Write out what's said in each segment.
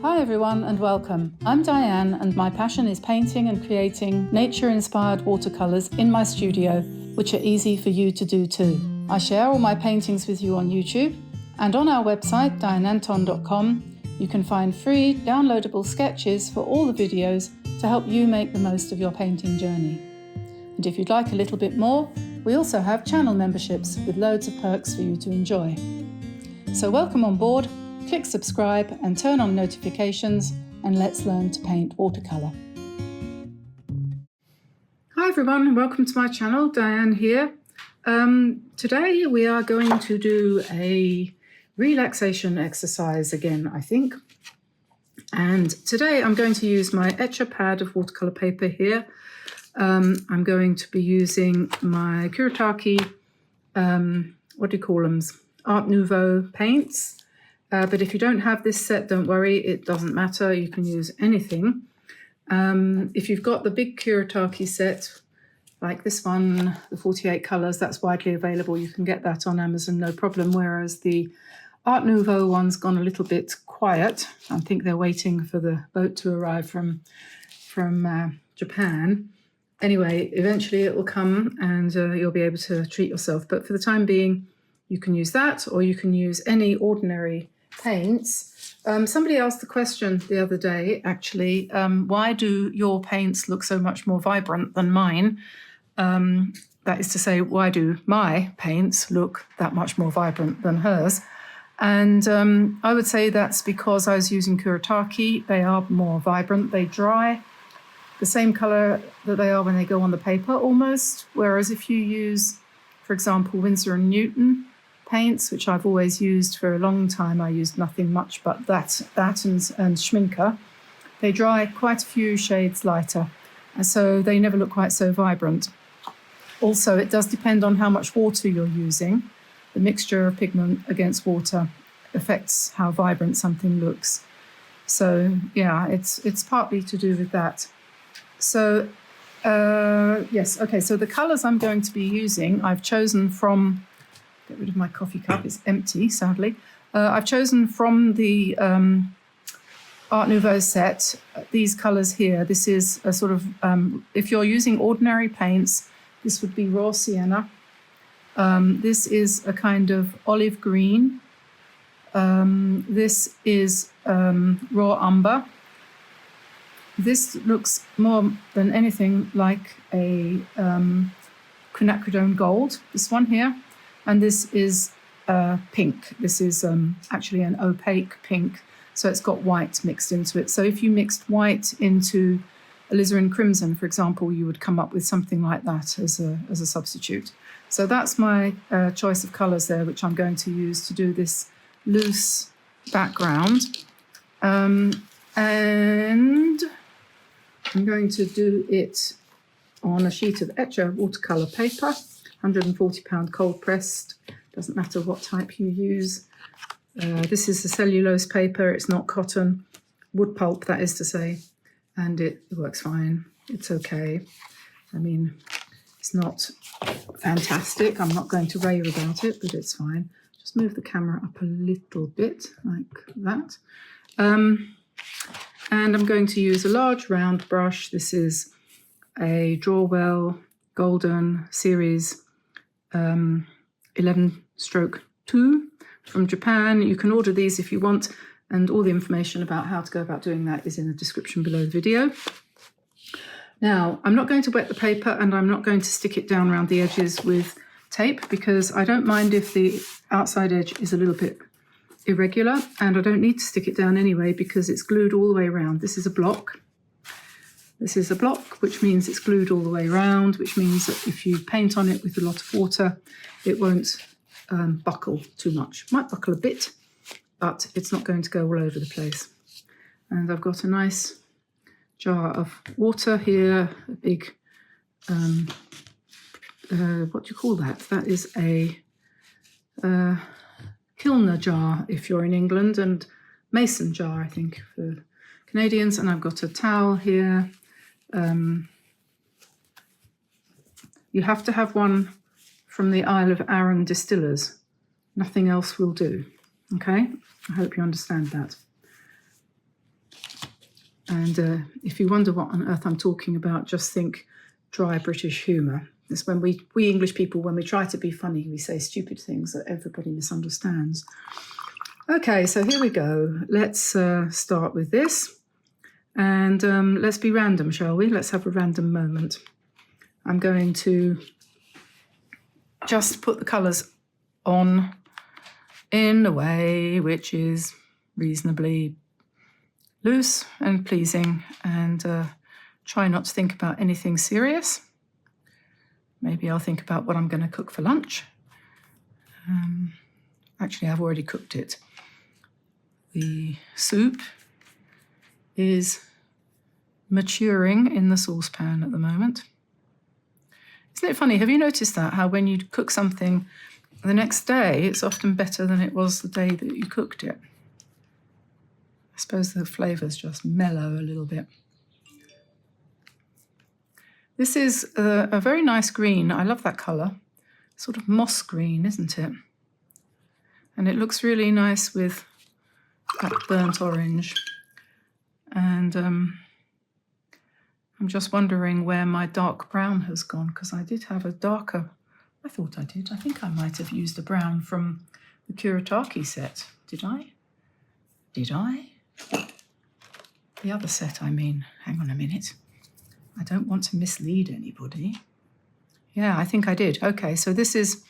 Hi everyone and welcome. I'm Diane and my passion is painting and creating nature-inspired watercolors in my studio, which are easy for you to do too. I share all my paintings with you on YouTube, and on our website dianeanton.com you can find free downloadable sketches for all the videos to help you make the most of your painting journey. And if you'd like a little bit more, we also have channel memberships with loads of perks for you to enjoy. So welcome on board. Click subscribe and turn on notifications, and let's learn to paint watercolour. Hi everyone and welcome to my channel, Diane here. Today we are going to do a relaxation exercise again, I think. And today I'm going to use my etcher pad of watercolour paper here. I'm going to be using my Kuretake, Art Nouveau paints. But if you don't have this set, don't worry, it doesn't matter. You can use anything. If you've got the big Kuretake set, like this one, the 48 colours, that's widely available. You can get that on Amazon, no problem. Whereas the Art Nouveau one's gone a little bit quiet. I think they're waiting for the boat to arrive from Japan. Anyway, eventually it will come and you'll be able to treat yourself. But for the time being, you can use that, or you can use any ordinary paints. Somebody asked the question the other day, actually, why do your paints look so much more vibrant than mine? That is to say, why do my paints look that much more vibrant than hers? And I would say that's because I was using Kuretake. They are more vibrant. They dry the same colour that they are when they go on the paper almost. Whereas if you use, for example, Winsor & Newton paints, which I've always used for a long time, I used nothing much but that and Schminker, they dry quite a few shades lighter, and so they never look quite so vibrant. Also, it does depend on how much water you're using. The mixture of pigment against water affects how vibrant something looks. So yeah, it's partly to do with that. So yes, okay, so the colours I'm going to be using, I've chosen from, get rid of my coffee cup, it's empty, sadly. I've chosen from the Art Nouveau set these colours here. This is a sort of, if you're using ordinary paints, this would be raw sienna. This is a kind of olive green. This is raw umber. This looks more than anything like a quinacridone gold, this one here. And this is pink. This is actually an opaque pink, so it's got white mixed into it. So if you mixed white into alizarin crimson, for example, you would come up with something like that as a substitute. So that's my choice of colours there, which I'm going to use to do this loose background. And I'm going to do it on a sheet of etcher watercolour paper. 140-pound cold pressed, doesn't matter what type you use. This is a cellulose paper, it's not cotton, wood pulp that is to say, and it works fine, it's okay. I mean, it's not fantastic, I'm not going to rave about it, but it's fine. Just move the camera up a little bit like that. And I'm going to use a large round brush. This is a Drawell Golden Series 11/2 from Japan. You can order these if you want, and all the information about how to go about doing that is in the description below the video. Now, I'm not going to wet the paper and I'm not going to stick it down around the edges with tape, because I don't mind if the outside edge is a little bit irregular, and I don't need to stick it down anyway because it's glued all the way around. This is a block. This is a block, which means it's glued all the way around, which means that if you paint on it with a lot of water, it won't buckle too much. Might buckle a bit, but it's not going to go all over the place. And I've got a nice jar of water here, a big, what do you call that? That is a Kilner jar if you're in England, and mason jar, I think, for Canadians. And I've got a towel here. You have to have one from the Isle of Arran distillers. Nothing else will do. Okay, I hope you understand that. And if you wonder what on earth I'm talking about, just think dry British humour. It's when we English people, when we try to be funny, we say stupid things that everybody misunderstands. Okay, so here we go. Let's start with this. And let's be random, shall we? Let's have a random moment. I'm going to just put the colours on in a way which is reasonably loose and pleasing, and try not to think about anything serious. Maybe I'll think about what I'm going to cook for lunch. Actually, I've already cooked it. The soup is maturing in the saucepan at the moment. Isn't it funny? Have you noticed that? How when you cook something the next day, it's often better than it was the day that you cooked it. I suppose the flavours just mellow a little bit. This is a very nice green. I love that colour. Sort of moss green, isn't it? And it looks really nice with that burnt orange. And I'm just wondering where my dark brown has gone, because I did have a darker, I thought I did. I think I might have used a brown from the Kuretake set. Did I? Did I? The other set, I mean. Hang on a minute. I don't want to mislead anybody. Yeah, I think I did. Okay, so this is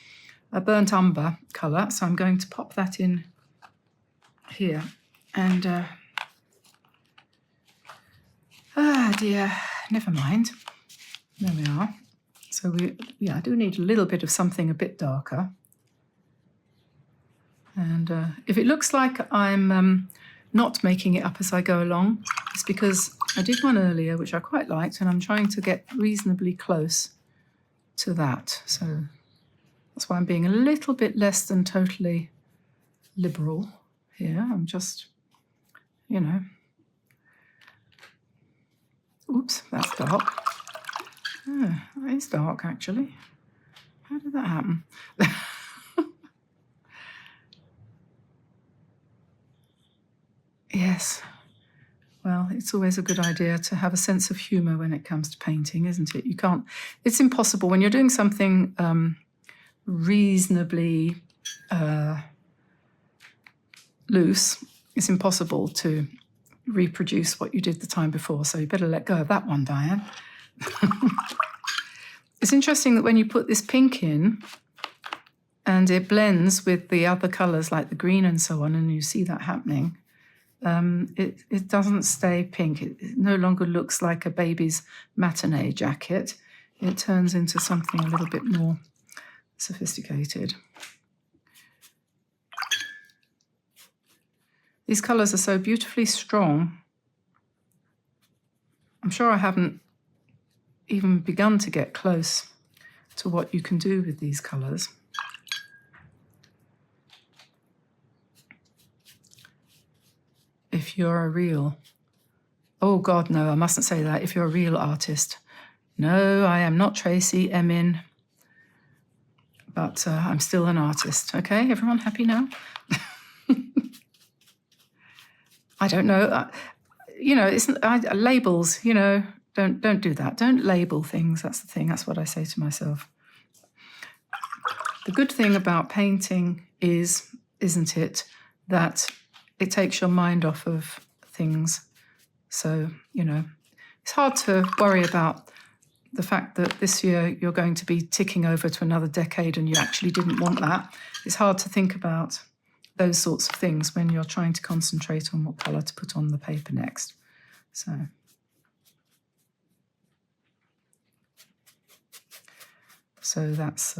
a burnt umber colour, so I'm going to pop that in here. And, dear, never mind. There we are. So I do need a little bit of something a bit darker. And if it looks like I'm not making it up as I go along, it's because I did one earlier, which I quite liked, and I'm trying to get reasonably close to that. So that's why I'm being a little bit less than totally liberal here. I'm just, you know. Oops, that's dark. Oh, that is dark, actually. How did that happen? Yes. Well, it's always a good idea to have a sense of humour when it comes to painting, isn't it? You can't, it's impossible when you're doing something reasonably loose, it's impossible to reproduce what you did the time before. So you better let go of that one, Diane. It's interesting that when you put this pink in and it blends with the other colours like the green and so on, and you see that happening, it doesn't stay pink. It no longer looks like a baby's matinee jacket. It turns into something a little bit more sophisticated. These colours are so beautifully strong. I'm sure I haven't even begun to get close to what you can do with these colours. If you're a real, oh God, no, I mustn't say that. If you're a real artist. No, I am not Tracy Emin, but I'm still an artist. Okay, everyone happy now? I don't know. You know, it's labels. You know, don't do that. Don't label things. That's the thing. That's what I say to myself. The good thing about painting is, isn't it, that it takes your mind off of things. So, you know, it's hard to worry about the fact that this year you're going to be ticking over to another decade and you actually didn't want that. It's hard to think about those sorts of things when you're trying to concentrate on what colour to put on the paper next. So that's,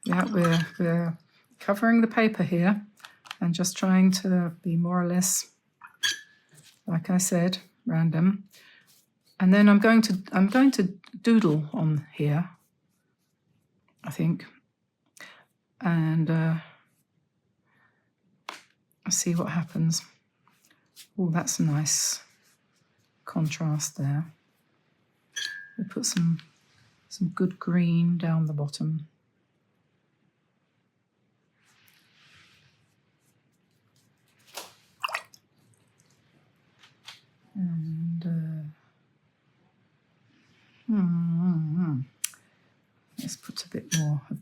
yeah, we're covering the paper here and just trying to be more or less, like I said, random. And then I'm going to doodle on here, I think, and see what happens. Oh, that's a nice contrast there. We put some good green down the bottom.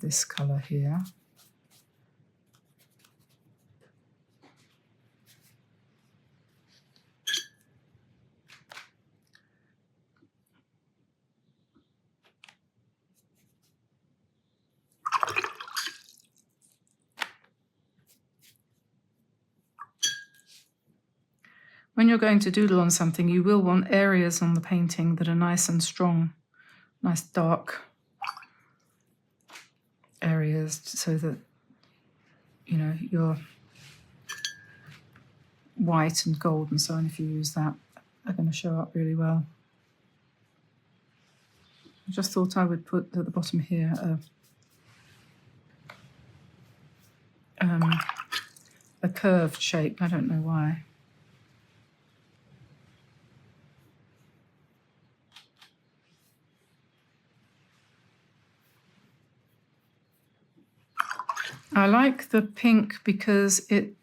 this colour here. When you're going to doodle on something, you will want areas on the painting that are nice and strong, nice dark areas, so that, you know, your white and gold and so on, if you use that, are going to show up really well. I just thought I would put at the bottom here a curved shape. I don't know why. I like the pink because it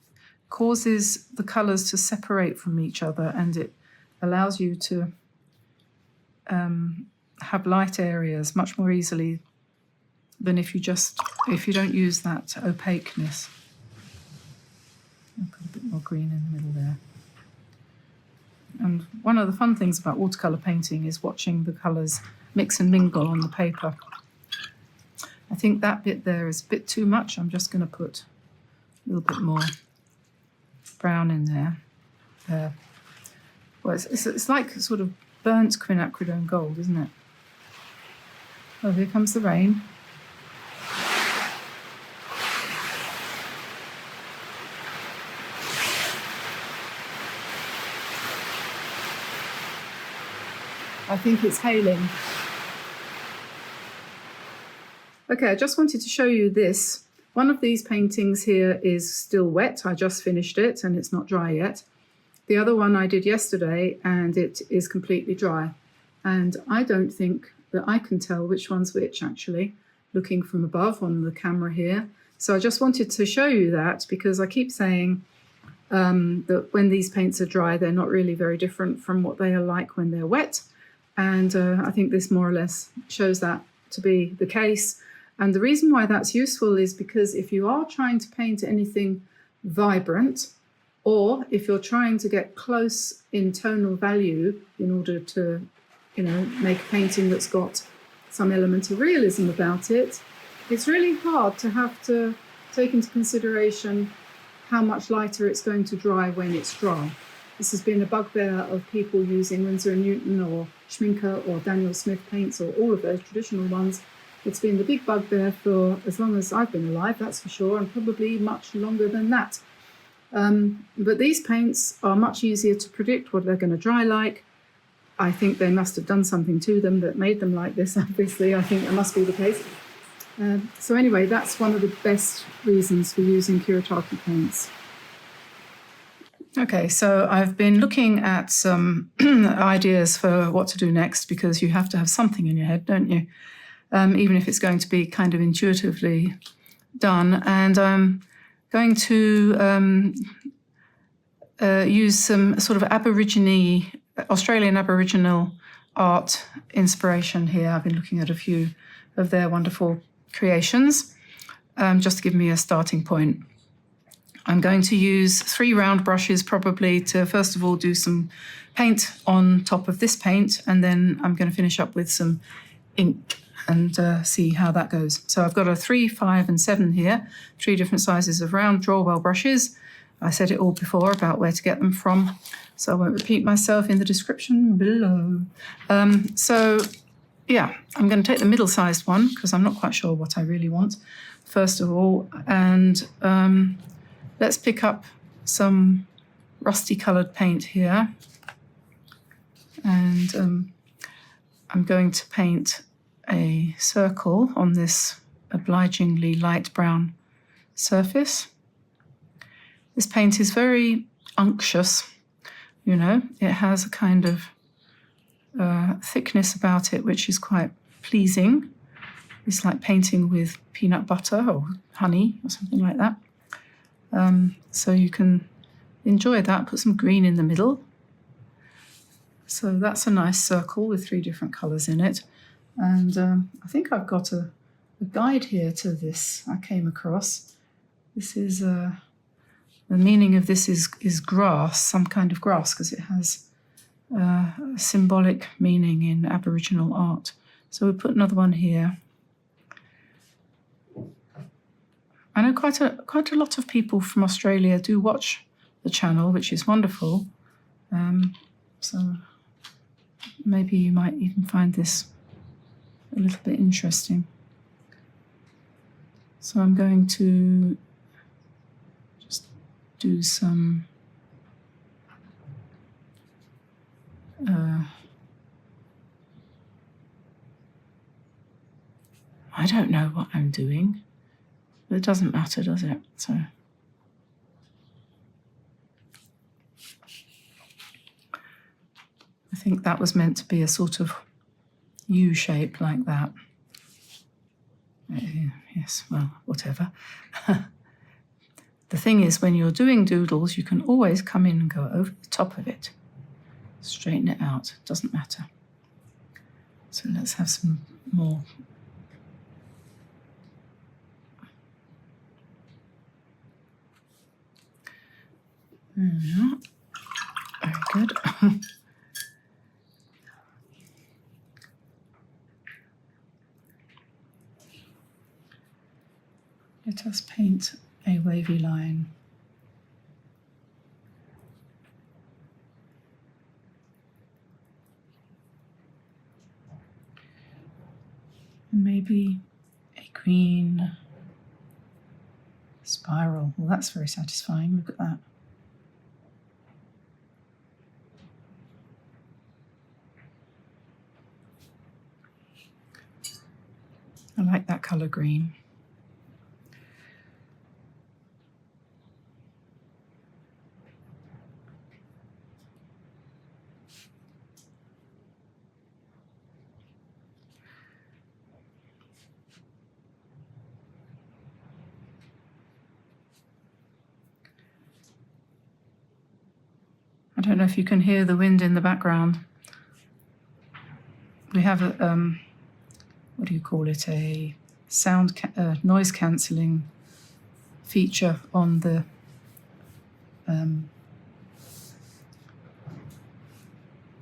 causes the colours to separate from each other, and it allows you to have light areas much more easily than if you don't use that opaqueness. I'll put a bit more green in the middle there. And one of the fun things about watercolour painting is watching the colours mix and mingle on the paper. I think that bit there is a bit too much. I'm just going to put a little bit more brown in there. Well, it's like sort of burnt quinacridone gold, isn't it? Oh, here comes the rain. I think it's hailing. Okay, I just wanted to show you this. One of these paintings here is still wet. I just finished it and it's not dry yet. The other one I did yesterday and it is completely dry. And I don't think that I can tell which one's which, actually, looking from above on the camera here. So I just wanted to show you that because I keep saying that when these paints are dry, they're not really very different from what they are like when they're wet. And I think this more or less shows that to be the case. And the reason why that's useful is because if you are trying to paint anything vibrant, or if you're trying to get close in tonal value in order to, you know, make a painting that's got some element of realism about it, it's really hard to have to take into consideration how much lighter it's going to dry when it's dry. This has been a bugbear of people using Winsor & Newton or Schminke or Daniel Smith paints or all of those traditional ones. It's been the big bugbear for as long as I've been alive, that's for sure, and probably much longer than that. But these paints are much easier to predict what they're going to dry like. I think they must have done something to them that made them like this, obviously. I think that must be the case. So anyway, that's one of the best reasons for using Kuretake paints. Okay, so I've been looking at some ideas for what to do next, because you have to have something in your head, don't you? Even if it's going to be kind of intuitively done. And I'm going to use some sort of Australian Aboriginal art inspiration here. I've been looking at a few of their wonderful creations, just to give me a starting point. I'm going to use 3 round brushes probably to first of all do some paint on top of this paint, and then I'm going to finish up with some ink and see how that goes. So I've got a 3, 5 and 7 here, 3 different sizes of round Drawell brushes. I said it all before about where to get them from, so I won't repeat myself in the description below. So yeah, I'm going to take the middle-sized one because I'm not quite sure what I really want, first of all, and let's pick up some rusty coloured paint here, and I'm going to paint a circle on this obligingly light brown surface. This paint is very unctuous, you know, it has a kind of thickness about it which is quite pleasing. It's like painting with peanut butter or honey or something like that. So you can enjoy that, put some green in the middle. So that's a nice circle with 3 different colours in it. And I think I've got a guide here to this I came across. This is the meaning of this is grass, some kind of grass, because it has a symbolic meaning in Aboriginal art. So we'll put another one here. I know quite a lot of people from Australia do watch the channel, which is wonderful. So maybe you might even find this a little bit interesting. So I'm going to just do some I don't know what I'm doing, but it doesn't matter, does it? So I think that was meant to be a sort of U shape like that. Yes, well, whatever. The thing is, when you're doing doodles, you can always come in and go over the top of it. Straighten it out, doesn't matter. So let's have some more. Very good. Let us paint a wavy line. And maybe a green spiral. Well, that's very satisfying. Look at that. I like that colour green. I don't know if you can hear the wind in the background. We have a, what do you call it, a noise cancelling feature on the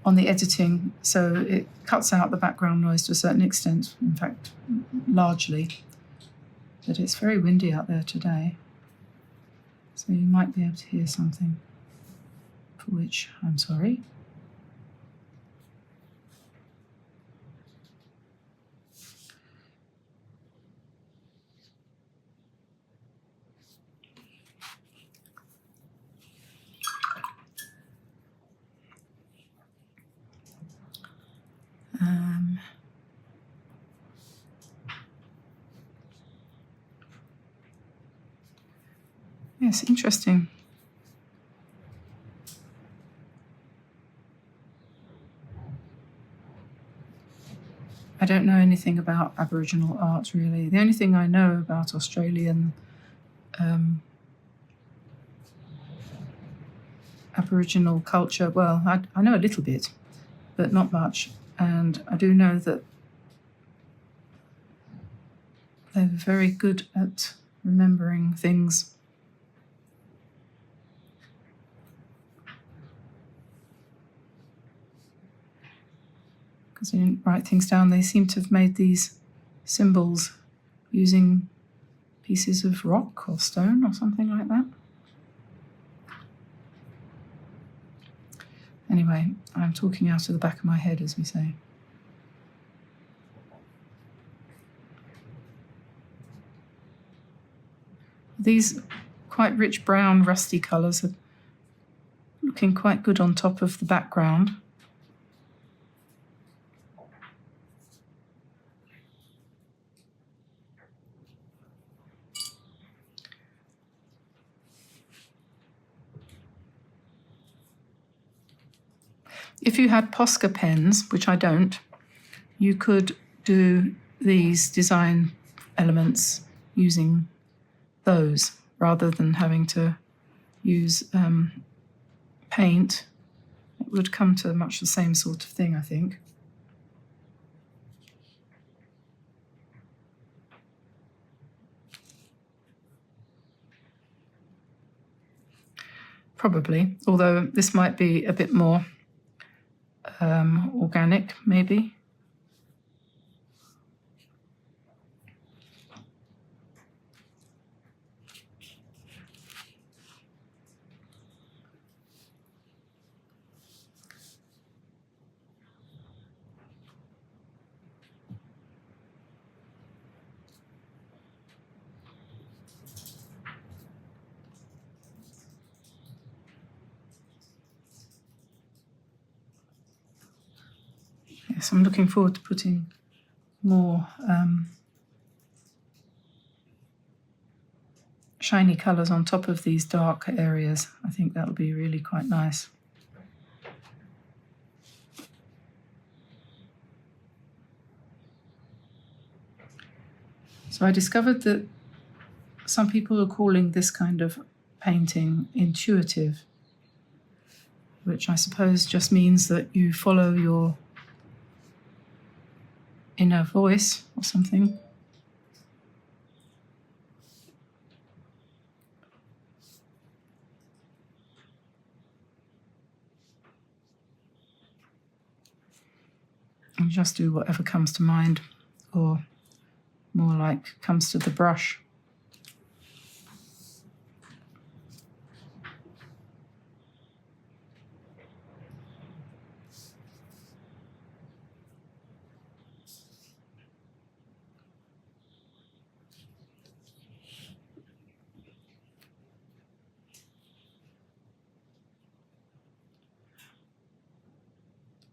editing, so it cuts out the background noise to a certain extent, in fact, largely. But it's very windy out there today, so you might be able to hear something, for which I'm sorry. Yes, interesting. I don't know anything about Aboriginal art, really. The only thing I know about Australian Aboriginal culture, well, I know a little bit, but not much. And I do know that they're very good at remembering things. Because they didn't write things down. They seem to have made these symbols using pieces of rock or stone or something like that. Anyway, I'm talking out of the back of my head, as we say. These quite rich brown, rusty colours are looking quite good on top of the background. If you had Posca pens, which I don't, you could do these design elements using those rather than having to use paint. It would come to much the same sort of thing, I think. probably, although this might be a bit more organic, maybe. Yes, I'm looking forward to putting more shiny colours on top of these dark areas. I think that'll be really quite nice. So I discovered that some people are calling this kind of painting intuitive, which I suppose just means that you follow your inner voice or something. And just do whatever comes to mind, or more like comes to the brush.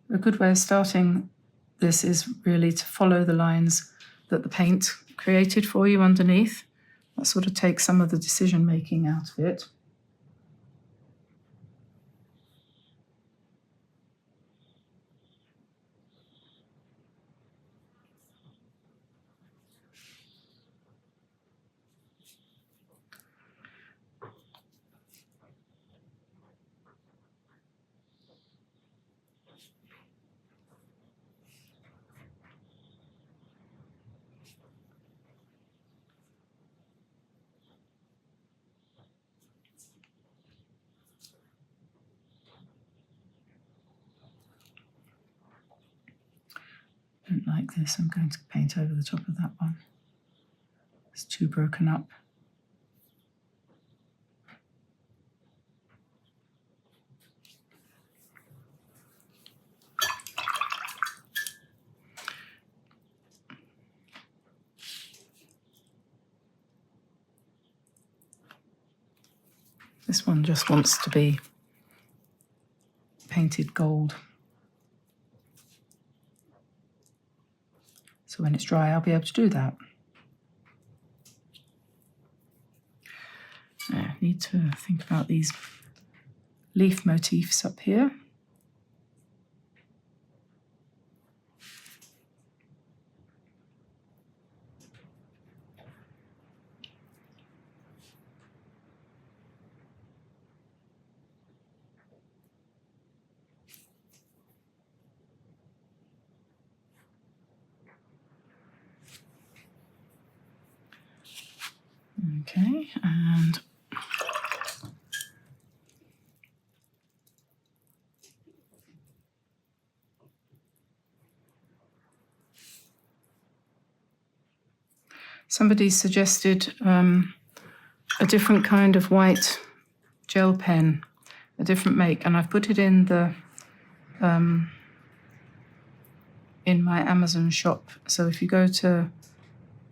A good way of starting this is really to follow the lines that the paint created for you underneath. That sort of takes some of the decision making out of it. I don't like this. I'm going to paint over the top of that one. It's too broken up. This one just wants to be painted gold. So when it's dry, I'll be able to do that. I need to think about these leaf motifs up here. Okay, and somebody suggested a different kind of white gel pen, a different make, and I've put it in the in my Amazon shop. So if you go to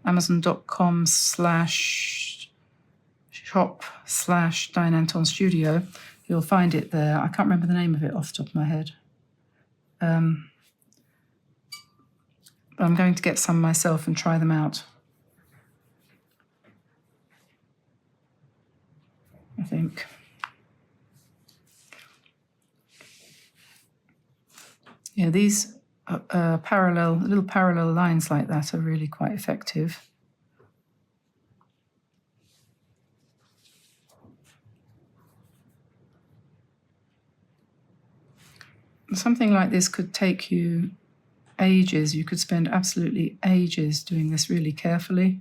amazon.com/shop/Diane Anton Studio, you'll find it there. I can't remember the name of it off the top of my head. But I'm going to get some myself and try them out. I think. Yeah, these little parallel lines like that are really quite effective. Something like this could take you ages. You could spend absolutely ages doing this really carefully.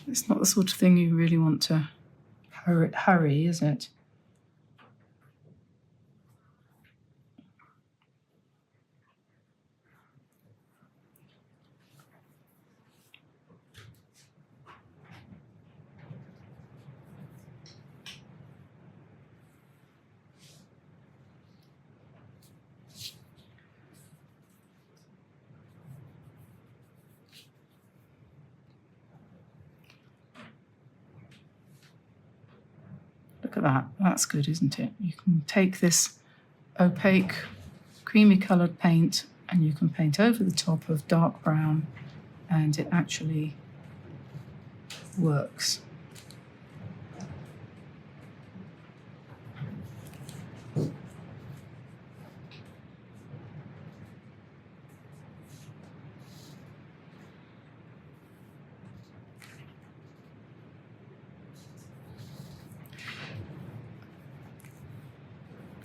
It's not the sort of thing you really want to hurry, is it? Look at that. That's good, isn't it? You can take this opaque, creamy coloured paint and you can paint over the top of dark brown, and it actually works.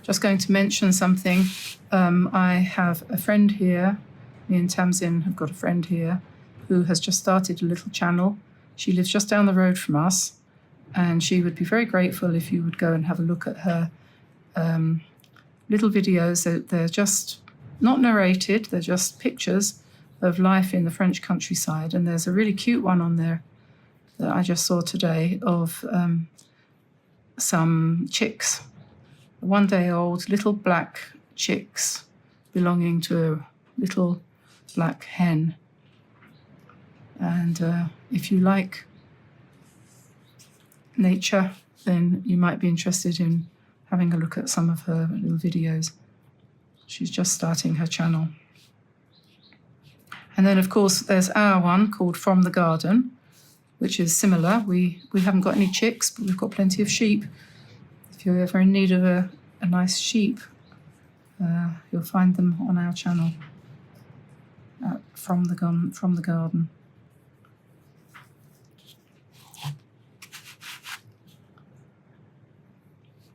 Just going to mention something. I have a friend here, me and Tamsin have got a friend here who has just started a little channel. She lives just down the road from us, and she would be very grateful if you would go and have a look at her little videos. They're just not narrated, they're just pictures of life in the French countryside. And there's a really cute one on there that I just saw today of some chicks, 1 day old little black chicks belonging to a little black hen. And if you like nature, then you might be interested in having a look at some of her little videos. She's just starting her channel. And then, of course, there's our one called From the Garden, which is similar. We haven't got any chicks, but we've got plenty of sheep. If you're ever in need of a nice sheep, you'll find them on our channel at From the Garden.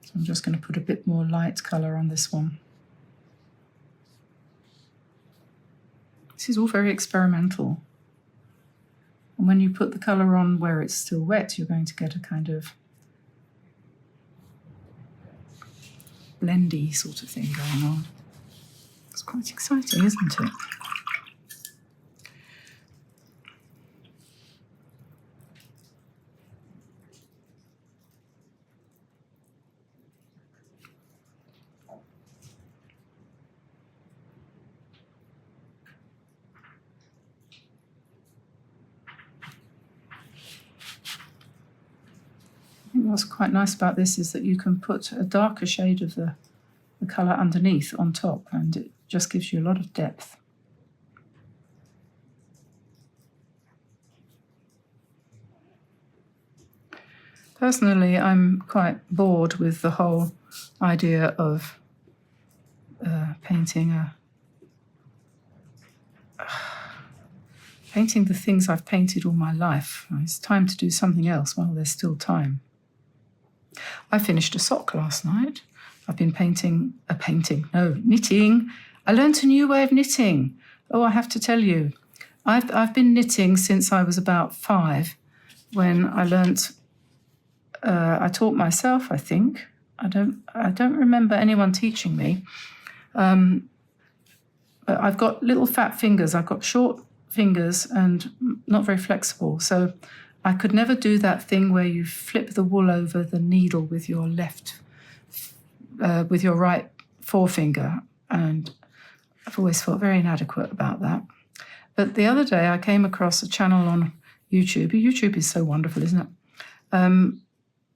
So I'm just going to put a bit more light colour on this one. This is all very experimental. And when you put the colour on where it's still wet, you're going to get a kind of blendy sort of thing going on. It's quite exciting, isn't it? I think what's quite nice about this is that you can put a darker shade of the colour underneath on top, and it just gives you a lot of depth. Personally, I'm quite bored with the whole idea of painting the things I've painted all my life. It's time to do something else while there's still time. I finished a sock last night. I've been knitting. I learnt a new way of knitting. Oh, I have to tell you, I've been knitting since I was about 5, when I learnt. I taught myself, I think. I don't remember anyone teaching me. But I've got little fat fingers. I've got short fingers and not very flexible. So I could never do that thing where you flip the wool over the needle with your with your right forefinger. And I've always felt very inadequate about that. But the other day I came across a channel on YouTube. YouTube is so wonderful, isn't it?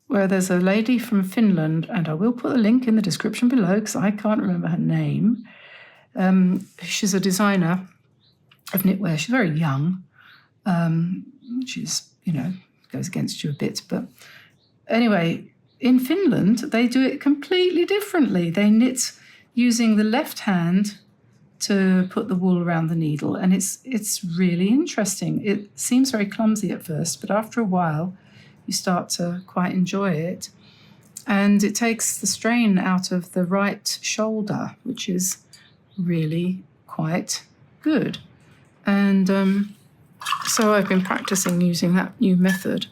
Where there's a lady from Finland, and I will put a link in the description below because I can't remember her name. She's a designer of knitwear. She's very young, which is, goes against you a bit. But anyway, in Finland, they do it completely differently. They knit using the left hand to put the wool around the needle, and it's really interesting. It seems very clumsy at first, but after a while, you start to quite enjoy it. And it takes the strain out of the right shoulder, which is really quite good. And so I've been practicing using that new method.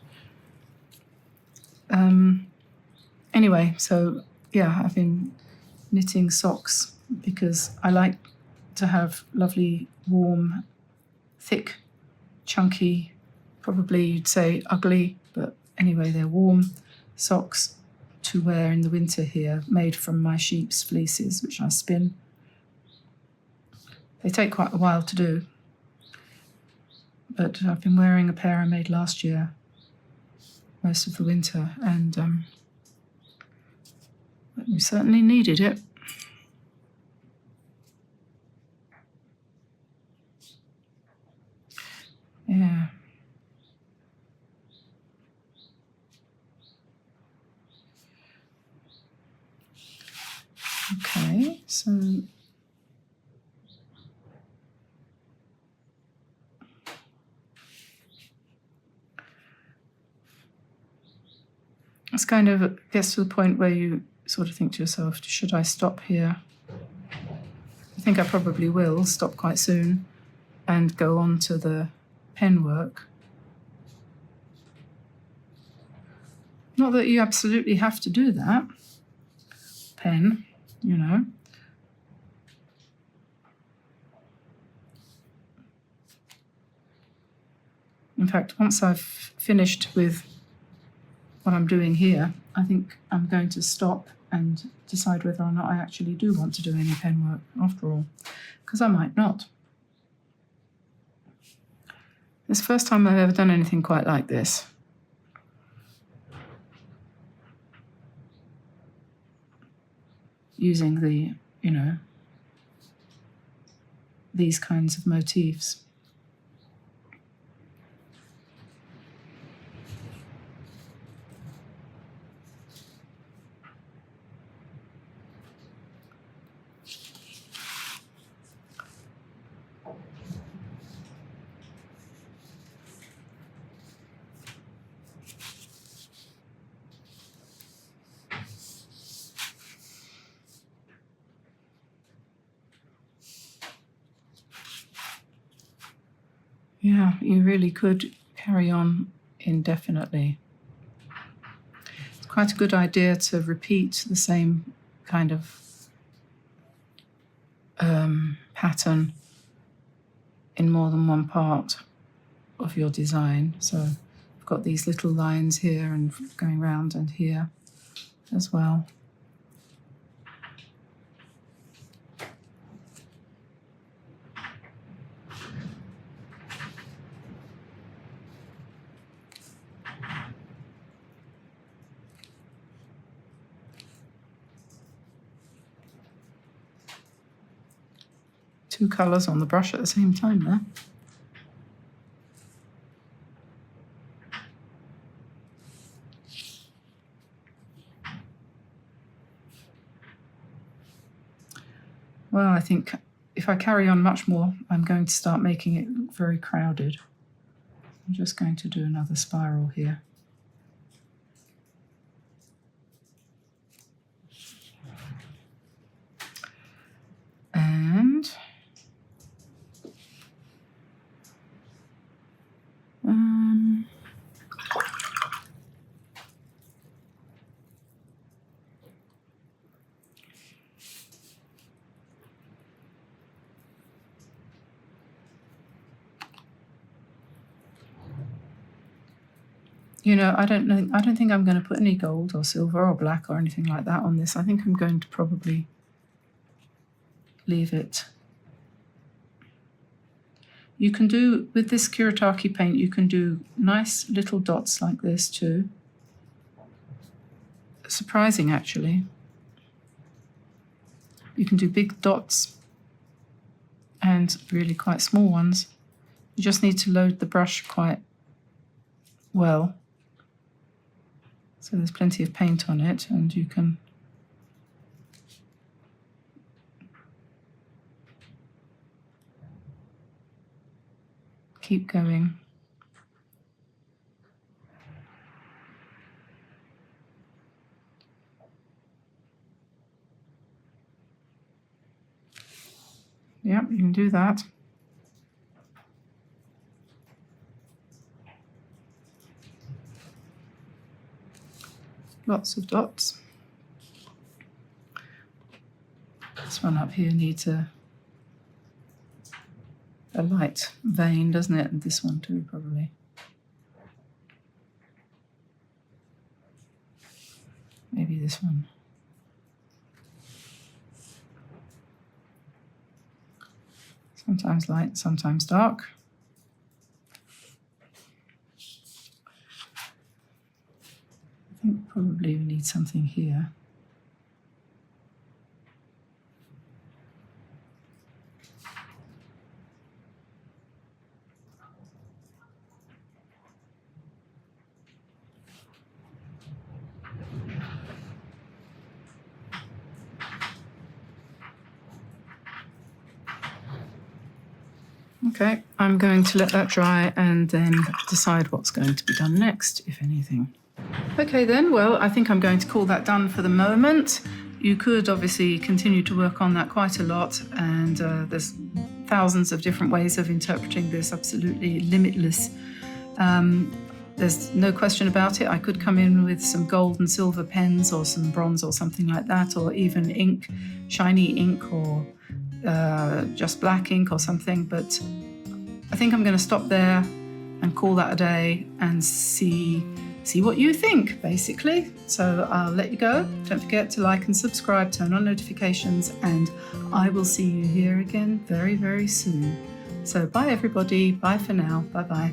Anyway, so yeah, I've been knitting socks because I like to have lovely, warm, thick, chunky, probably you'd say ugly, but anyway, they're warm socks to wear in the winter here, made from my sheep's fleeces, which I spin. They take quite a while to do, but I've been wearing a pair I made last year most of the winter, and we certainly needed it. Yeah. Okay, so it's kind of gets to the point where you sort of think to yourself, should I stop here? I think I probably will stop quite soon and go on to the pen work. Not that you absolutely have to do that. Pen, you know. In fact, once I've finished with what I'm doing here, I think I'm going to stop and decide whether or not I actually do want to do any pen work after all, because I might not. It's the first time I've ever done anything quite like this. Using the, you know, these kinds of motifs. Yeah, you really could carry on indefinitely. It's quite a good idea to repeat the same kind of pattern in more than one part of your design. So I've got these little lines here and going round and here as well. Two colours on the brush at the same time there. Well, I think if I carry on much more, I'm going to start making it look very crowded. I'm just going to do another spiral here. And you know, I don't think I'm going to put any gold or silver or black or anything like that on this. I think I'm going to probably leave it. You can do, with this Kuretake paint, you can do nice little dots like this too. Surprising, actually. You can do big dots and really quite small ones. You just need to load the brush quite well. So there's plenty of paint on it, and you can keep going. Yep, you can do that. Lots of dots. This one up here needs a light vein, doesn't it? And this one too, probably. Maybe this one. Sometimes light, sometimes dark. I think probably we need something here. Okay, I'm going to let that dry and then decide what's going to be done next, if anything. Okay then, well, I think I'm going to call that done for the moment. You could obviously continue to work on that quite a lot, and there's thousands of different ways of interpreting this, absolutely limitless. There's no question about it. I could come in with some gold and silver pens or some bronze or something like that, or even ink, shiny ink, or just black ink or something, but I think I'm going to stop there and call that a day and see what you think, basically. So I'll let you go. Don't forget to like and subscribe, turn on notifications, and I will see you here again very, very soon. So bye everybody, bye for now, bye-bye.